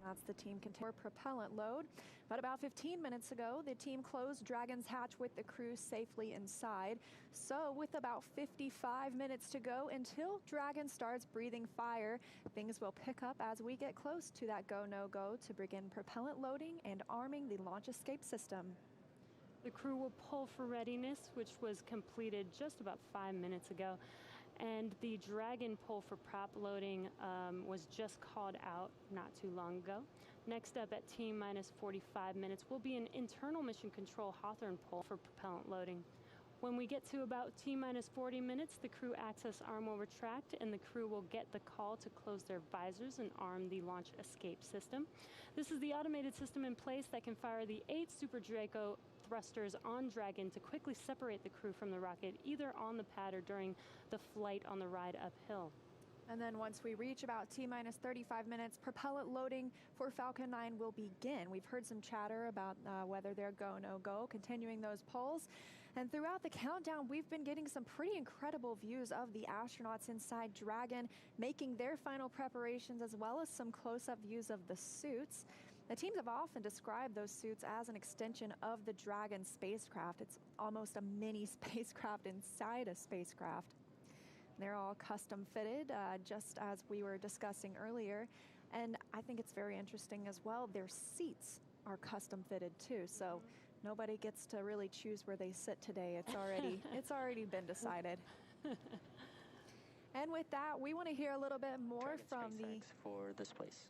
That's the team container propellant load. But about 15 minutes ago, the team closed Dragon's hatch with the crew safely inside. So with about 55 minutes to go until Dragon starts breathing fire, things will pick up as we get close to that go, no go to begin propellant loading and arming the launch escape system. The crew will pull for readiness, which was completed just about 5 minutes ago. And the Dragon pull for prop loading was just called out not too long ago. Next up at T-minus 45 minutes will be an internal mission control Hawthorne pull for propellant loading. When we get to about T-minus 40 minutes, the crew access arm will retract and the crew will get the call to close their visors and arm the launch escape system. This is the automated system in place that can fire the 8 Super Draco thrusters on Dragon to quickly separate the crew from the rocket, either on the pad or during the flight on the ride uphill. And then once we reach about T-minus 35 minutes, propellant loading for Falcon 9 will begin. We've heard some chatter about whether they're go, no go, continuing those polls. And throughout the countdown, we've been getting some pretty incredible views of the astronauts inside Dragon, making their final preparations, as well as some close-up views of the suits. The teams have often described those suits as an extension of the Dragon spacecraft. It's almost a mini spacecraft inside a spacecraft. They're all custom fitted, just as we were discussing earlier. And I think it's very interesting as well, their seats are custom fitted too. So nobody gets to really choose where they sit today. It's already been decided. And with that, we want to hear a little bit more from Spacex for this place.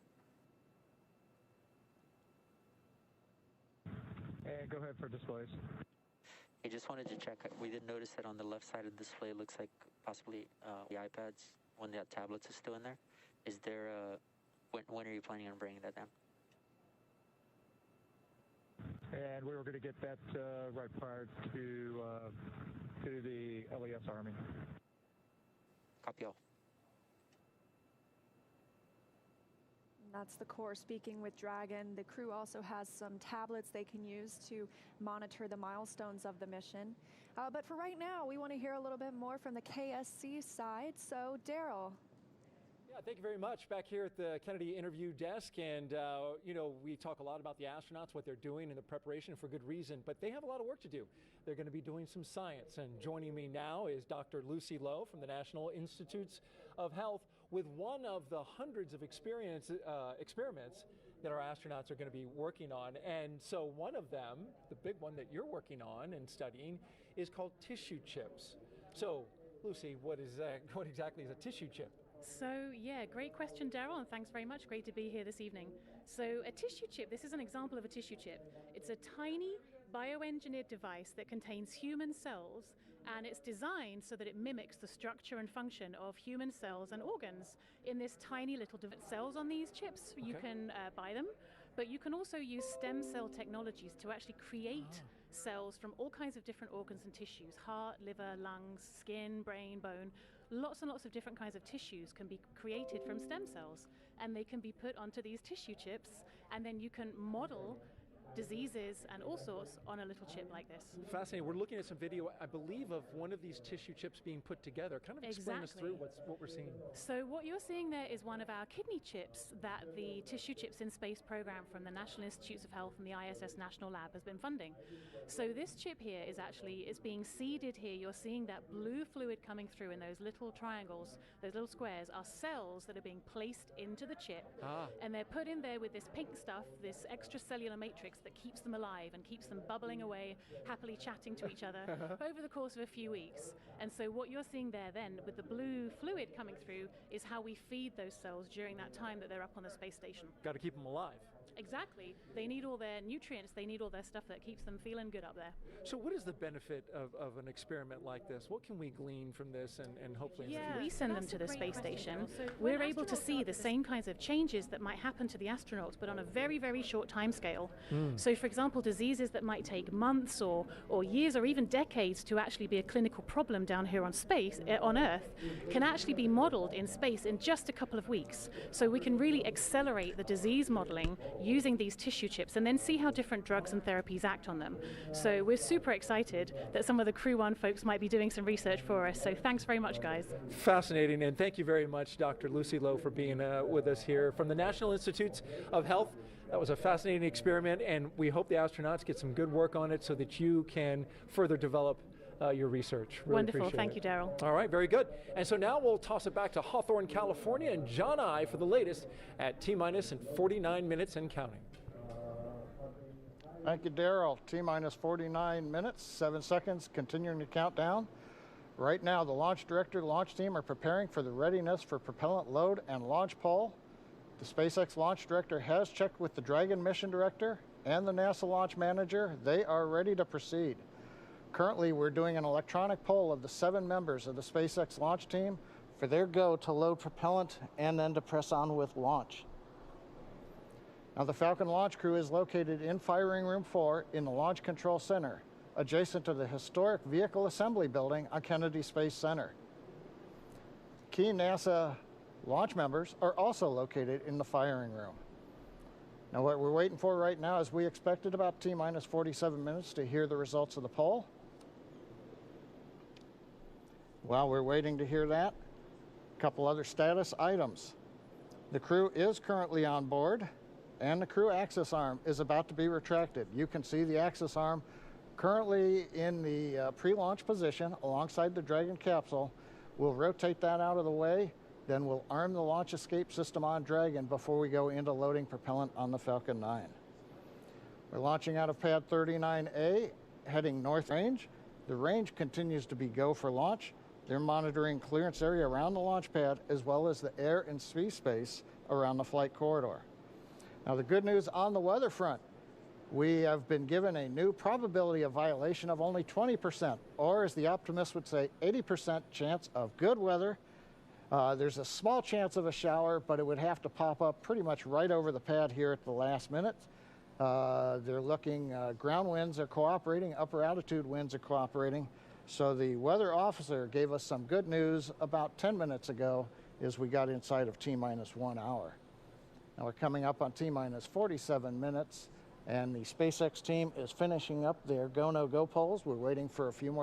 And go ahead for displays. I just wanted to check. We did notice that on the left side of the display, it looks like possibly the iPads, when the tablets is still in there. Is there when are you planning on bringing that down? And we were going to get that right prior to the LES Army. Copy all. That's the core speaking with Dragon. The crew also has some tablets they can use to monitor the milestones of the mission. But for right now, we want to hear a little bit more from the KSC side. So, Daryl. Yeah, thank you very much. Back here at the Kennedy interview desk, and you know, we talk a lot about the astronauts, what they're doing, and the preparation for good reason, but they have a lot of work to do. They're going to be doing some science, and joining me now is Dr. Lucy Lowe from the National Institutes of Health with one of the hundreds of experiments that our astronauts are going to be working on. And so one of them, the big one that you're working on and studying, is called tissue chips. So, Lucy, what exactly is a tissue chip? So yeah, great question, Daryl, and thanks very much. Great to be here this evening. So a tissue chip, this is an example of a tissue chip. It's a tiny bioengineered device that contains human cells, and it's designed so that it mimics the structure and function of human cells and organs in this tiny little cells on these chips. You can buy them, but you can also use stem cell technologies to actually create cells from all kinds of different organs and tissues: heart, liver, lungs, skin, brain, bone. Lots and lots of different kinds of tissues can be created from stem cells, and they can be put onto these tissue chips, and then you can model diseases and all sorts on a little chip like this. Fascinating. We're looking at some video, I believe, of one of these tissue chips being put together. Kind of explain us through what we're seeing. So what you're seeing there is one of our kidney chips that the Tissue Chips in Space program from the National Institutes of Health and the ISS National Lab has been funding. So this chip here is being seeded here. You're seeing that blue fluid coming through in those little triangles, those little squares are cells that are being placed into the chip. And they're put in there with this pink stuff, this extracellular matrix that keeps them alive and keeps them bubbling away, happily chatting to each other over the course of a few weeks. And so what you're seeing there then with the blue fluid coming through is how we feed those cells during that time that they're up on the space station. Got to keep them alive. Exactly. They need all their nutrients, they need all their stuff that keeps them feeling good up there. So what is the benefit of an experiment like this? What can we glean from this and hopefully in the future? We send them to the space station. We're able to see the same kinds of changes that might happen to the astronauts, but on a very, very short time scale. So, for example, diseases that might take months or years or even decades to actually be a clinical problem down here on Earth, can actually be modeled in space in just a couple of weeks. So we can really accelerate the disease modeling using these tissue chips and then see how different drugs and therapies act on them. So we're super excited that some of the Crew One folks might be doing some research for us. So thanks very much, guys. Fascinating, and thank you very much, Dr. Lucy Lowe, for being with us here from the National Institutes of Health. That was a fascinating experiment, and we hope the astronauts get some good work on it so that you can further develop your research. Really Wonderful. Thank you, Daryl. All right, very good. And so now we'll toss it back to Hawthorne, California, and John I for the latest at T-minus and 49 minutes and counting. Thank you, Daryl. T-minus 49 minutes, 7 seconds, continuing to count down. Right now, the launch director, the launch team are preparing for the readiness for propellant load and launch pole. The SpaceX launch director has checked with the Dragon mission director and the NASA launch manager. They are ready to proceed. Currently, we're doing an electronic poll of the 7 members of the SpaceX launch team for their go to load propellant and then to press on with launch. Now, the Falcon launch crew is located in Firing Room 4 in the Launch Control Center, adjacent to the historic Vehicle Assembly Building on Kennedy Space Center. Key NASA launch members are also located in the firing room. Now, what we're waiting for right now is we expected about T-minus 47 minutes to hear the results of the poll. While we're waiting to hear that, a couple other status items. The crew is currently on board, and the crew access arm is about to be retracted. You can see the access arm currently in the pre-launch position alongside the Dragon capsule. We'll rotate that out of the way, then we'll arm the launch escape system on Dragon before we go into loading propellant on the Falcon 9. We're launching out of pad 39A, heading north range. The range continues to be go for launch. They're monitoring clearance area around the launch pad as well as the air and sea space around the flight corridor. Now, the good news on the weather front, we have been given a new probability of violation of only 20%, or as the optimist would say, 80% chance of good weather. There's a small chance of a shower, but it would have to pop up pretty much right over the pad here at the last minute. They're looking, ground winds are cooperating, upper altitude winds are cooperating. So the weather officer gave us some good news about 10 minutes ago as we got inside of T-minus 1 hour. Now we're coming up on T-minus 47 minutes, and the SpaceX team is finishing up their go-no-go polls. We're waiting for a few more